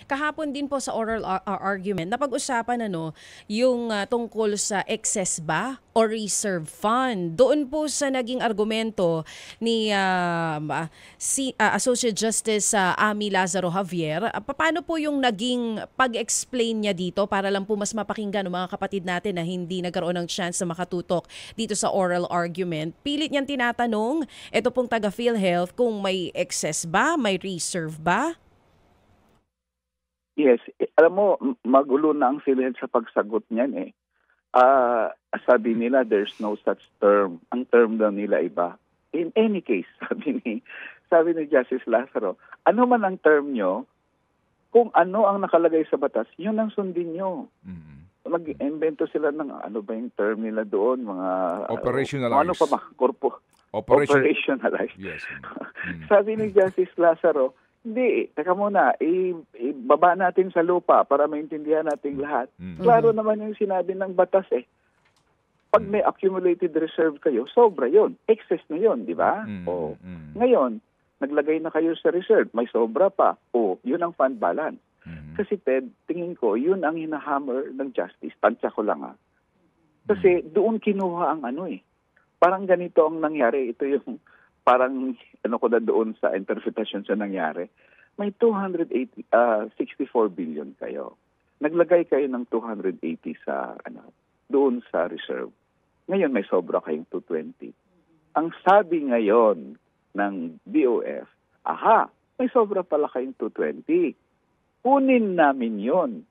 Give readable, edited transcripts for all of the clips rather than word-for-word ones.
Kahapon din po sa oral argument, napag-usapan yung tungkol sa excess ba o reserve fund. Doon po sa naging argumento ni Associate Justice Ami Lazaro Javier, paano po yung naging pag-explain niya dito para lang po mas mapakinggan ng mga kapatid natin na hindi nagkaroon ng chance na makatutok dito sa oral argument. Pilit niyang tinatanong, ito pong taga PhilHealth, kung may excess ba, may reserve ba? Yes. Alam mo, magulo na ang PhilHealth sa pagsagot niyan eh. Sabi nila, there's no such term. Ang term daw nila iba. In any case, sabi ni Justice Lazaro, ano man ang term nyo, kung ano ang nakalagay sa batas, yun ang sundin nyo. Mag-invento sila ng ano ba yung term nila doon, mga operationalized. Ano pa ba? Operationalized. Yes. Sabi ni Justice Lazaro, hindi, teka muna, ibaba natin sa lupa para maintindihan natin lahat. Klaro naman yung sinabi ng batas eh. Pag may accumulated reserve kayo, sobra yon, excess na yon, di ba? Ngayon, naglagay na kayo sa reserve, may sobra pa. Yun ang fund balance. Kasi Ted, tingin ko, yun ang hinahammer ng justice. Tansya ko lang Kasi doon kinuha ang parang ganito ang nangyari. Ito yung parang ko na doon sa interpretation sa nangyari. May 64 billion kayo. Naglagay kayo ng 280 sa doon sa reserve. Ngayon may sobra kayong 220. Ang sabi ngayon ng BOF, may sobra pala kayong 220. Kunin namin yon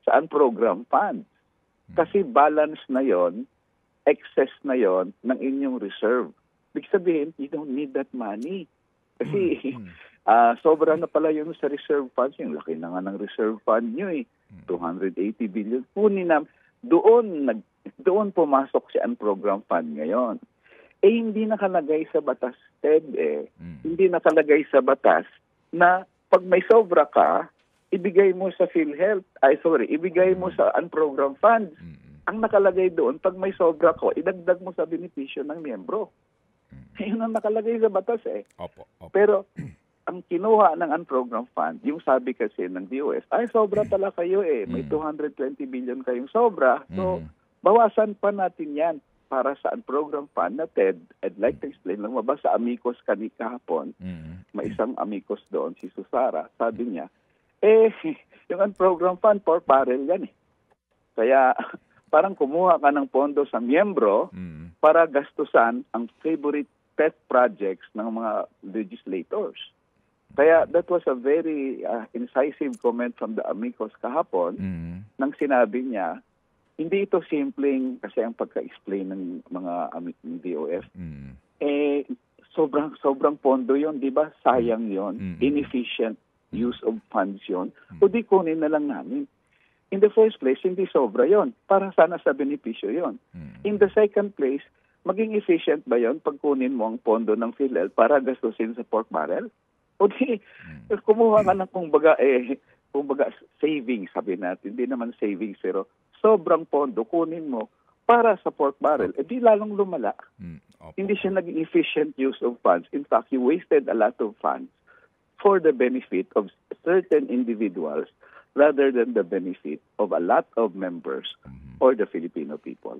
sa unprogrammed funds. Kasi balance na yon, excess na yon ng inyong reserve. Ibig sabihin, you don't need that money. Kasi sobra na pala yun sa reserve funds. Yung laki na nga ng reserve fund nyo 280 billion. Kunin na, doon pumasok si unprogrammed fund ngayon. Hindi nakalagay sa batas, Ted, Hindi nakalagay sa batas na pag may sobra ka, ibigay mo sa PhilHealth, ibigay mo sa unprogrammed funds. Ang nakalagay doon, pag may sobra ko, idagdag mo sa benepisyo ng miyembro. Yun ang nakalagay sa batas Opo. Pero ang kinuha ng unprogrammed fund, yung sabi kasi ng DOS, sobra pala kayo May 220 billion kayong sobra. So, bawasan pa natin yan para sa unprogrammed fund na Ted. I'd like to explain lang sa amicus kahapon. May isang amicus doon, si Susara. Sabi niya, yung unprogrammed fund, pork barrel yan Kaya, parang kumuha ka ng pondo sa miyembro para gastusan ang favorite pet projects ng mga legislators. Kaya that was a very incisive comment from the amicus kahapon nang sinabi niya, hindi ito simpleng kasi ang pagka-explain ng mga DOF. Sobrang pondo yon, di ba? Sayang yon, inefficient use of funds yon. O di kunin na lang namin. In the first place, hindi sobra yon. Para sana sa benepisyo yon. In the second place, maging efficient ba yon pag kunin mo ang pondo ng PhilHealth para gastusin sa pork barrel? O di, kumuha ka ng kumbaga savings, sabi natin. Hindi naman savings, pero sobrang pondo kunin mo para sa pork barrel. Di lalong lumala. Hindi siya naging efficient use of funds. In fact, you wasted a lot of funds for the benefit of certain individuals rather than the benefit of a lot of members or the Filipino people.